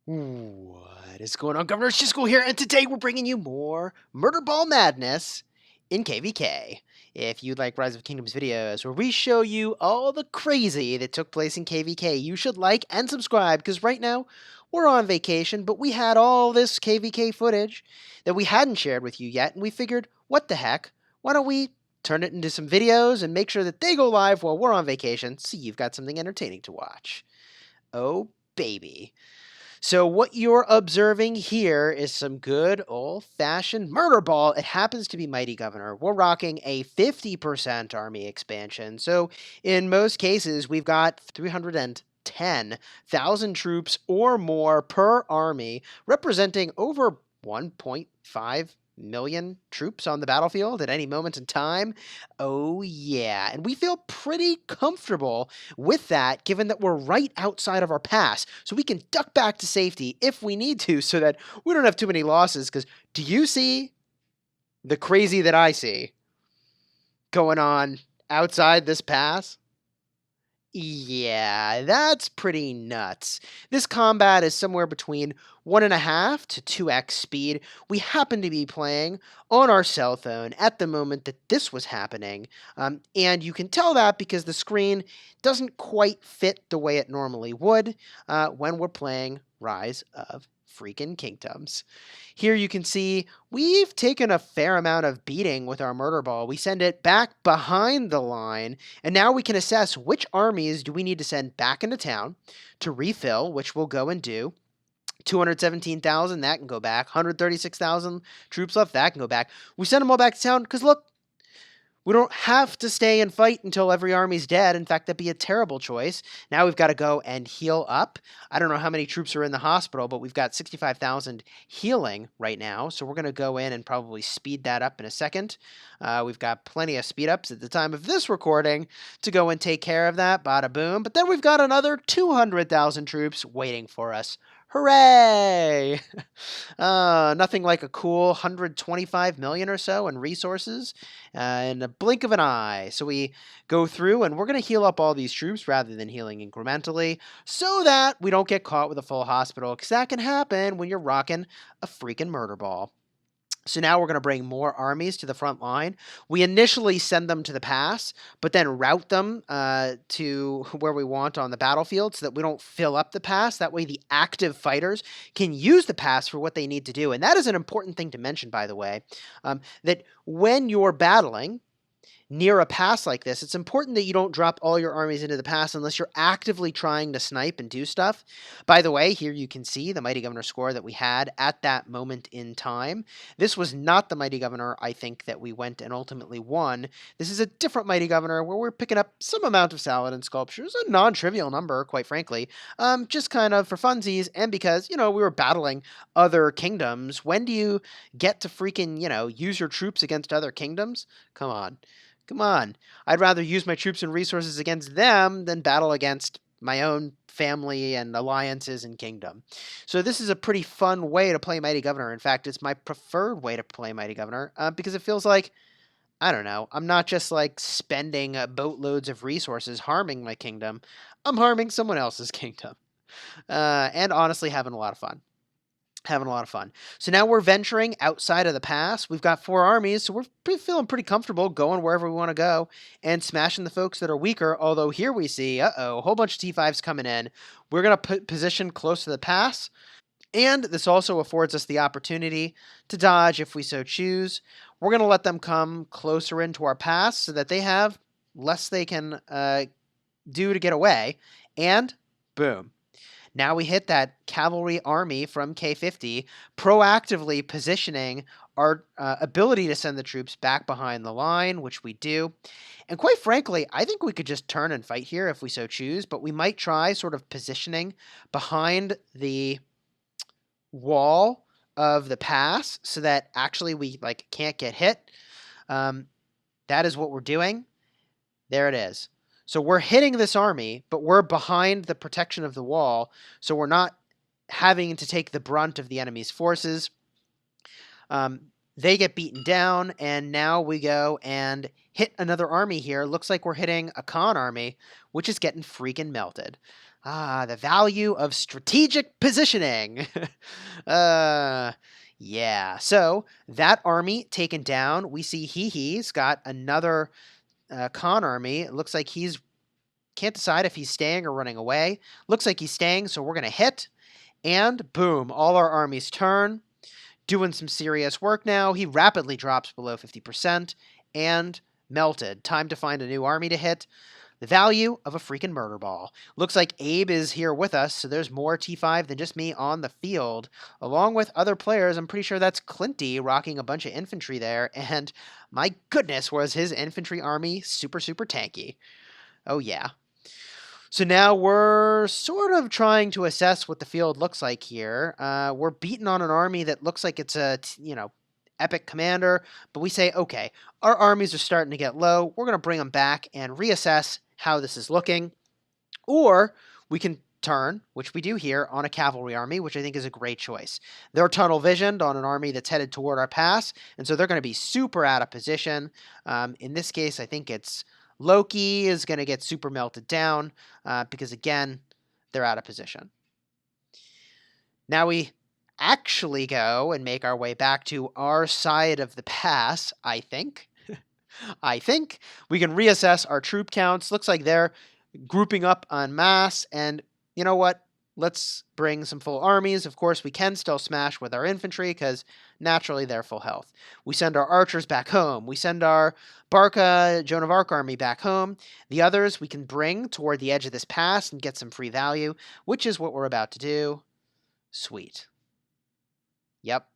What is going on, Governor? Chisgule here, and today we're bringing you more Murder Ball Madness in KvK. If you'd like Rise of Kingdoms videos where we show you all the crazy that took place in KvK, you should like and subscribe, because right now we're on vacation, but we had all this KvK footage that we hadn't shared with you yet, and we figured, what the heck, why don't we turn it into some videos and make sure that they go live while we're on vacation, so you've got something entertaining to watch. Oh, baby. So what you're observing here is some good old-fashioned murder ball. It happens to be Mighty Governor. We're rocking a 50% army expansion. So in most cases, we've got 310,000 troops or more per army, representing over 1.5 million troops on the battlefield at any moment in time. Oh yeah, and we feel pretty comfortable with that, given that we're right outside of our pass, so we can duck back to safety if we need to, so that we don't have too many losses. Because do you see the crazy that I see going on outside this pass? Yeah, that's pretty nuts. This combat is somewhere between 1.5 to 2x speed. We happen to be playing on our cell phone at the moment that this was happening, and you can tell that because the screen doesn't quite fit the way it normally would when we're playing Rise of freaking Kingdoms. Here you can see we've taken a fair amount of beating with our murder ball. We send it back behind the line, and now we can assess which armies do we need to send back into town to refill, which we'll go and do. 217,000, that can go back. 136,000 troops left, that can go back. We send them all back to town because, look, we don't have to stay and fight until every army's dead. In fact, that'd be a terrible choice. Now we've got to go and heal up. I don't know how many troops are in the hospital, but we've got 65,000 healing right now. So we're going to go in and probably speed that up in a second. We've got plenty of speed ups at the time of this recording to go and take care of that. Bada boom. But then we've got another 200,000 troops waiting for us. Hooray! Nothing like a cool 125 million or so in resources in a blink of an eye. So we go through and we're going to heal up all these troops rather than healing incrementally so that we don't get caught with a full hospital, because that can happen when you're rocking a freaking murder ball. So now we're going to bring more armies to the front line. We initially send them to the pass, but then route them to where we want on the battlefield so that we don't fill up the pass. That way the active fighters can use the pass for what they need to do. And that is an important thing to mention, by the way, that when you're battling near a pass like this, it's important that you don't drop all your armies into the pass unless you're actively trying to snipe and do stuff. By the way, here you can see the Mighty Governor score that we had at that moment in time. This was not the Mighty Governor, I think, that we went and ultimately won. This is a different Mighty Governor where we're picking up some amount of Saladin sculptures, a non-trivial number, quite frankly, just kind of for funsies, and because, we were battling other kingdoms. When do you get to freaking, use your troops against other kingdoms? Come on. Come on. I'd rather use my troops and resources against them than battle against my own family and alliances and kingdom. So this is a pretty fun way to play Mighty Governor. In fact, it's my preferred way to play Mighty Governor because it feels like, I don't know, I'm not just like spending boatloads of resources harming my kingdom. I'm harming someone else's kingdom. And honestly having a lot of fun. So now we're venturing outside of the pass. We've got 4 armies, so we're feeling pretty comfortable going wherever we want to go and smashing the folks that are weaker. Although here we see, a whole bunch of T5s coming in. We're going to put position close to the pass, and this also affords us the opportunity to dodge if we so choose. We're going to let them come closer into our pass so that they have less they can do to get away, and boom. Now we hit that cavalry army from K50, proactively positioning our ability to send the troops back behind the line, which we do. And quite frankly, I think we could just turn and fight here if we so choose, but we might try sort of positioning behind the wall of the pass so that actually we can't get hit. That is what we're doing. There it is. So we're hitting this army, but we're behind the protection of the wall, so we're not having to take the brunt of the enemy's forces. They get beaten down, and now we go and hit another army here. Looks like we're hitting a Khan army, which is getting freaking melted. The value of strategic positioning. uh, yeah. So that army taken down. We see he's got another Khan army. It looks like he's can't decide if he's staying or running away. Looks like he's staying, so we're gonna hit. And boom, all our armies turn. Doing some serious work now. He rapidly drops below 50% and melted. Time to find a new army to hit. The value of a freaking murder ball. Looks like Abe is here with us, so there's more T5 than just me on the field, along with other players. I'm pretty sure that's Clinty rocking a bunch of infantry there, and my goodness, was his infantry army super, super tanky. Oh, yeah. So now we're sort of trying to assess what the field looks like here. We're beaten on an army that looks like it's a, epic commander, but we say, okay, our armies are starting to get low. We're going to bring them back and reassess how this is looking. Or we can turn, which we do here, on a cavalry army, which I think is a great choice. They're tunnel visioned on an army that's headed toward our pass, and so they're going to be super out of position. In this case, I think it's Loki is going to get super melted down because, again, they're out of position. Now we actually go and make our way back to our side of the pass, I think. I think we can reassess our troop counts. Looks like they're grouping up en masse, and you know what? Let's bring some full armies. Of course, we can still smash with our infantry because naturally they're full health. We send our archers back home. We send our Barca, Joan of Arc army back home. The others we can bring toward the edge of this pass and get some free value, which is what we're about to do. Sweet. Yep.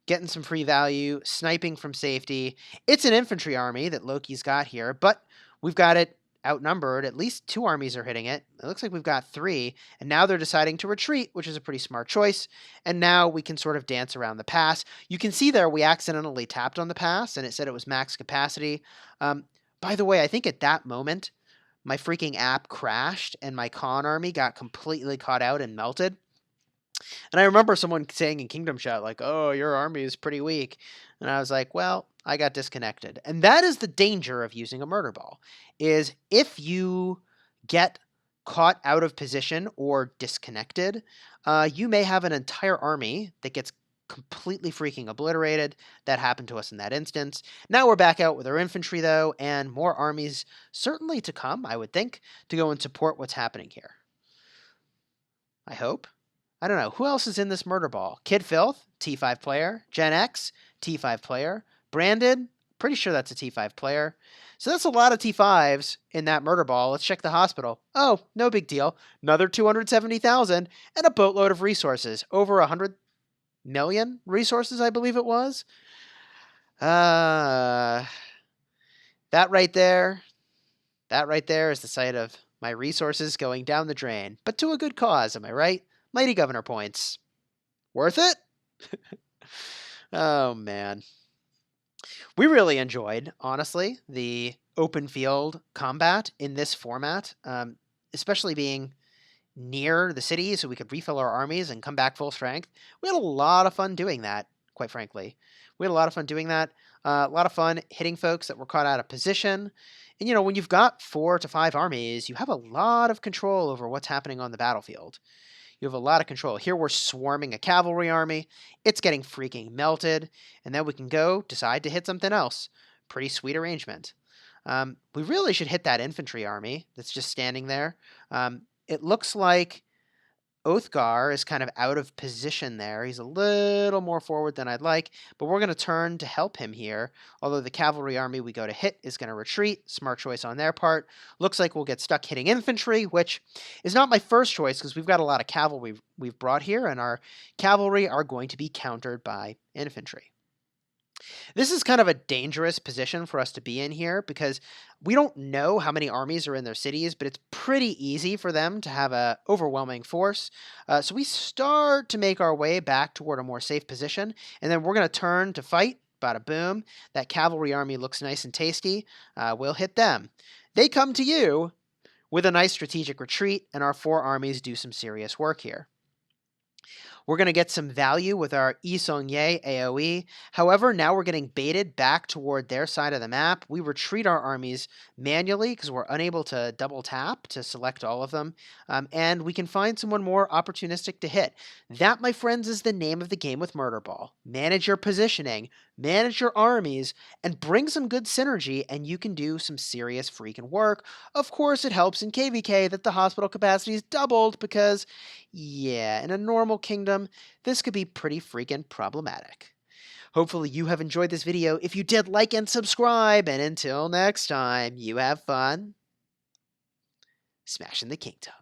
Getting some free value, sniping from safety. It's an infantry army that Loki's got here, but we've got it outnumbered. At least 2 armies are hitting it. It looks like we've got 3, and now they're deciding to retreat, which is a pretty smart choice. And now we can sort of dance around the pass. You can see there we accidentally tapped on the pass, and it said it was max capacity. By the way, I think at that moment, my freaking app crashed, and my Khan army got completely caught out and melted. And I remember someone saying in Kingdom Chat, like, oh, your army is pretty weak. And I was like, well, I got disconnected. And that is the danger of using a murder ball, is if you get caught out of position or disconnected, you may have an entire army that gets completely freaking obliterated. That happened to us in that instance. Now we're back out with our infantry, though, and more armies certainly to come, I would think, to go and support what's happening here. I hope. I don't know. Who else is in this murder ball? Kid Filth, T5 player. Gen X, T5 player. Branded, pretty sure that's a T5 player. So that's a lot of T5s in that murder ball. Let's check the hospital. Oh, no big deal. Another 270,000 and a boatload of resources. Over 100 million resources, I believe it was. That right there is the sight of my resources going down the drain. But to a good cause, am I right? Mighty Governor points. Worth it? Oh, man. We really enjoyed, honestly, the open field combat in this format, especially being near the city so we could refill our armies and come back full strength. We had a lot of fun doing that, quite frankly. We had a lot of fun doing that. A lot of fun hitting folks that were caught out of position. And, when you've got 4 to 5 armies, you have a lot of control over what's happening on the battlefield. You have a lot of control. Here we're swarming a cavalry army. It's getting freaking melted. And then we can go decide to hit something else. Pretty sweet arrangement. We really should hit that infantry army that's just standing there. It looks like Oathgar is kind of out of position there. He's a little more forward than I'd like, but we're going to turn to help him here. Although the cavalry army we go to hit is going to retreat. Smart choice on their part. Looks like we'll get stuck hitting infantry, which is not my first choice because we've got a lot of cavalry we've brought here, and our cavalry are going to be countered by infantry. This is kind of a dangerous position for us to be in here because we don't know how many armies are in their cities, but it's pretty easy for them to have an overwhelming force. So we start to make our way back toward a more safe position, and then we're going to turn to fight. Bada boom. That cavalry army looks nice and tasty. We'll hit them. They come to you with a nice strategic retreat, and our 4 armies do some serious work here. We're going to get some value with our Isongye AoE. However, now we're getting baited back toward their side of the map. We retreat our armies manually because we're unable to double tap to select all of them. And we can find someone more opportunistic to hit. That, my friends, is the name of the game with Murder Ball. Manage your positioning, manage your armies, and bring some good synergy, and you can do some serious freaking work. Of course, it helps in KvK that the hospital capacity is doubled because, yeah, in a normal kingdom, this could be pretty freaking problematic. Hopefully you have enjoyed this video. If you did, like and subscribe, and until next time, you have fun smashing the kingdom.